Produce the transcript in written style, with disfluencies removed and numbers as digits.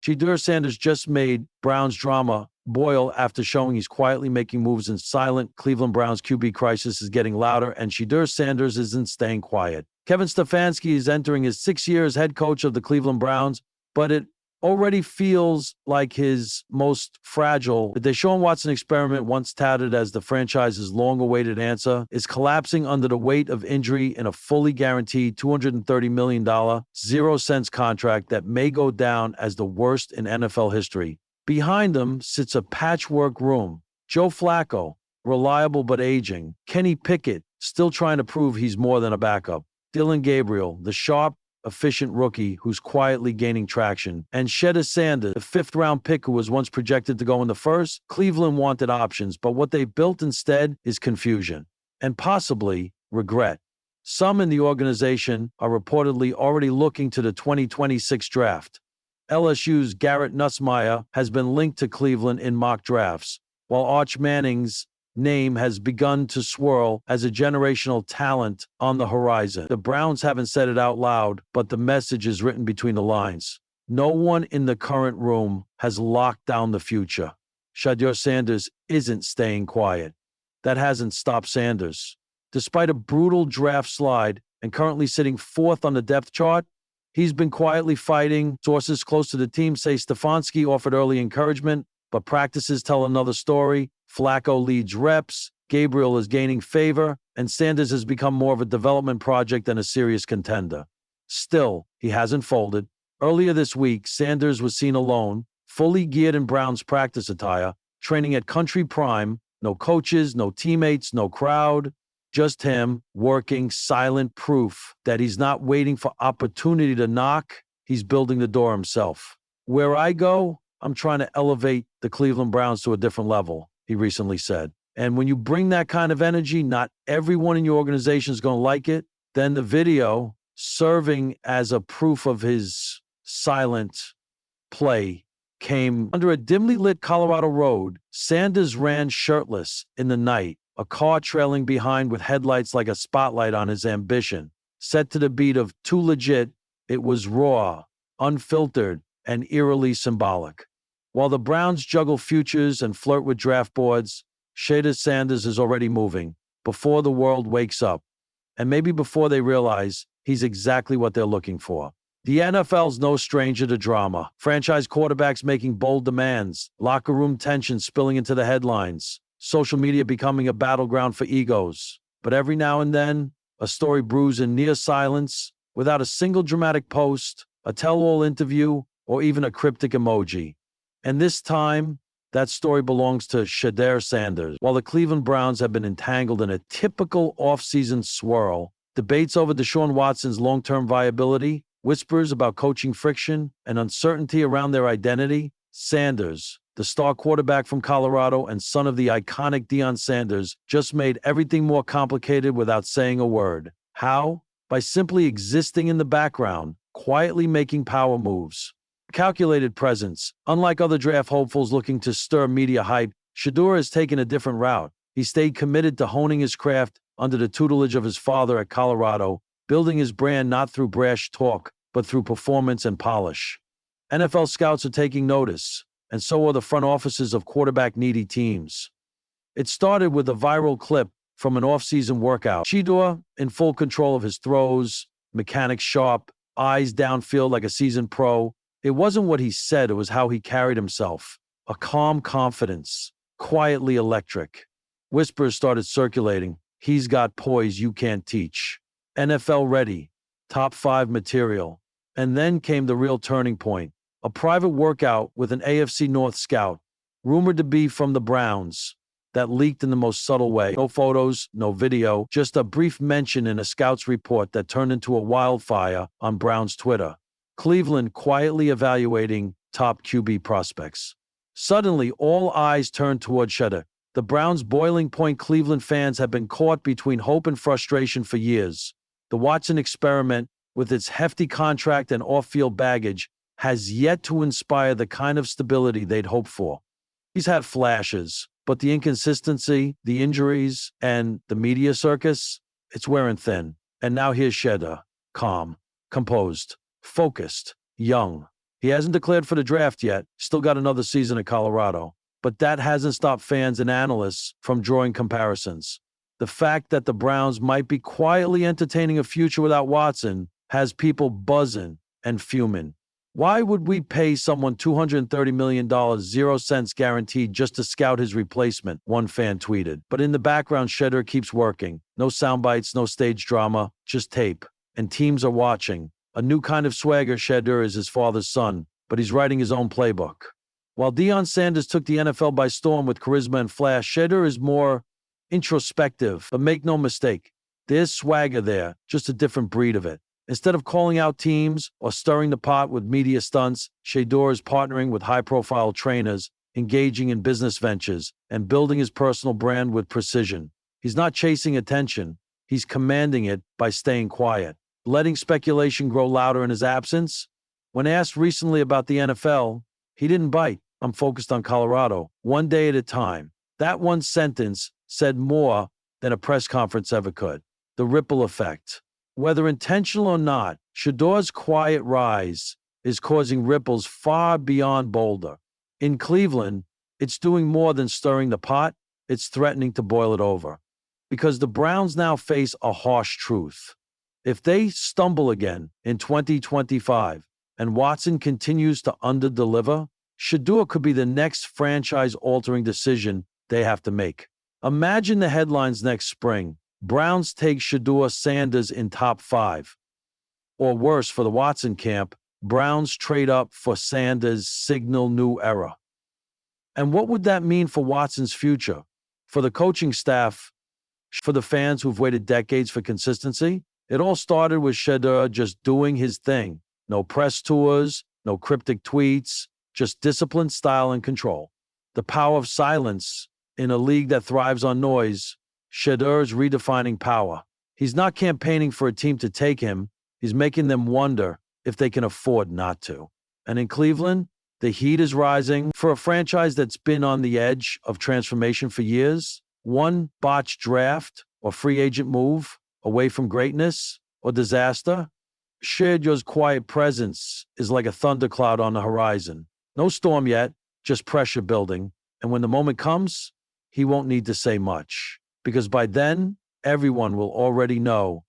Shedeur Sanders just made Browns drama boil after showing he's quietly making moves in silent. Cleveland Browns QB crisis is getting louder, and Shedeur Sanders isn't staying quiet. Kevin Stefanski is entering his 6 years head coach of the Cleveland Browns, but it already feels like his most fragile. The Deshaun Watson experiment, once touted as the franchise's long-awaited answer, is collapsing under the weight of injury in a fully guaranteed $230 million, 0-cents contract that may go down as the worst in NFL history. Behind them sits a patchwork room. Joe Flacco, reliable but aging. Kenny Pickett, still trying to prove he's more than a backup. Dylan Gabriel, the sharp, efficient rookie who's quietly gaining traction. And Shedeur Sanders, the fifth-round pick who was once projected to go in the first. Cleveland wanted options, but what they built instead is confusion and possibly regret. Some in the organization are reportedly already looking to the 2026 draft. LSU's Garrett Nussmeier has been linked to Cleveland in mock drafts, while Arch Manning's name has begun to swirl as a generational talent on the horizon. The Browns haven't said it out loud, but the message is written between the lines. No one in the current room has locked down the future. Shedeur Sanders isn't staying quiet. That hasn't stopped Sanders. Despite a brutal draft slide and currently sitting fourth on the depth chart, he's been quietly fighting. Sources close to the team say Stefanski offered early encouragement, but practices tell another story. Flacco leads reps, Gabriel is gaining favor, and Sanders has become more of a development project than a serious contender. Still, he hasn't folded. Earlier this week, Sanders was seen alone, fully geared in Browns practice attire, training at Country Prime. No coaches, no teammates, no crowd. Just him, working, silent proof that he's not waiting for opportunity to knock. He's building the door himself. Where I go, I'm trying to elevate the Cleveland Browns to a different level, he recently said. And when you bring that kind of energy, not everyone in your organization is going to like it. Then the video, serving as a proof of his silent play, came under a dimly lit Colorado road. Sanders ran shirtless in the night, a car trailing behind with headlights like a spotlight on his ambition. Set to the beat of Too Legit, it was raw, unfiltered, and eerily symbolic. While the Browns juggle futures and flirt with draft boards, Shedeur Sanders is already moving, before the world wakes up, and maybe before they realize he's exactly what they're looking for. The NFL's no stranger to drama. Franchise quarterbacks making bold demands, locker room tension spilling into the headlines, social media becoming a battleground for egos. But every now and then, a story brews in near silence, without a single dramatic post, a tell-all interview, or even a cryptic emoji. And this time, that story belongs to Shedeur Sanders. While the Cleveland Browns have been entangled in a typical offseason swirl, debates over Deshaun Watson's long-term viability, whispers about coaching friction, and uncertainty around their identity, Sanders, the star quarterback from Colorado and son of the iconic Deion Sanders, just made everything more complicated without saying a word. How? By simply existing in the background, quietly making power moves. Calculated presence. Unlike other draft hopefuls looking to stir media hype, Shedeur has taken a different route. He stayed committed to honing his craft under the tutelage of his father at Colorado, building his brand not through brash talk, but through performance and polish. NFL scouts are taking notice, and so are the front offices of quarterback-needy teams. It started with a viral clip from an off-season workout. Shedeur, in full control of his throws, mechanics sharp, eyes downfield like a seasoned pro. It wasn't what he said, it was how he carried himself. A calm confidence, quietly electric. Whispers started circulating. He's got poise you can't teach. NFL ready, top 5 material. And then came the real turning point. A private workout with an AFC North scout, rumored to be from the Browns, that leaked in the most subtle way. No photos, no video, just a brief mention in a scout's report that turned into a wildfire on Browns Twitter. Cleveland quietly evaluating top QB prospects. Suddenly, all eyes turned toward Shedeur. The Browns' boiling point Cleveland fans have been caught between hope and frustration for years. The Watson experiment, with its hefty contract and off-field baggage, has yet to inspire the kind of stability they'd hoped for. He's had flashes, but the inconsistency, the injuries, and the media circus, it's wearing thin. And now here's Shedeur, calm, composed, focused, young. He hasn't declared for the draft yet, still got another season at Colorado. But that hasn't stopped fans and analysts from drawing comparisons. The fact that the Browns might be quietly entertaining a future without Watson has people buzzing and fuming. Why would we pay someone $230 million, 0 cents guaranteed, just to scout his replacement? One fan tweeted. But in the background, Shedeur keeps working. No sound bites, no stage drama, just tape. And teams are watching. A new kind of swagger. Shedeur is his father's son, but he's writing his own playbook. While Deion Sanders took the NFL by storm with charisma and flash, Shedeur is more introspective. But make no mistake, there's swagger there, just a different breed of it. Instead of calling out teams or stirring the pot with media stunts, Shedeur is partnering with high-profile trainers, engaging in business ventures, and building his personal brand with precision. He's not chasing attention. He's commanding it by staying quiet, letting speculation grow louder in his absence. When asked recently about the NFL, he didn't bite. I'm focused on Colorado, one day at a time. That one sentence said more than a press conference ever could. The ripple effect. Whether intentional or not, Shedeur's quiet rise is causing ripples far beyond Boulder. In Cleveland, it's doing more than stirring the pot, it's threatening to boil it over. Because the Browns now face a harsh truth. If they stumble again in 2025 and Watson continues to underdeliver, Shedeur could be the next franchise-altering decision they have to make. Imagine the headlines next spring. Browns take Shedeur Sanders in top 5. Or worse, for the Watson camp, Browns trade up for Sanders, signal new era. And what would that mean for Watson's future? For the coaching staff, for the fans who've waited decades for consistency? It all started with Shedeur just doing his thing. No press tours, no cryptic tweets, just disciplined style and control. The power of silence in a league that thrives on noise. Shedeur is redefining power. He's not campaigning for a team to take him. He's making them wonder if they can afford not to. And in Cleveland, the heat is rising for a franchise that's been on the edge of transformation for years. One botched draft or free agent move away from greatness or disaster. Shedeur's quiet presence is like a thundercloud on the horizon. No storm yet, just pressure building. And when the moment comes, he won't need to say much. Because by then, everyone will already know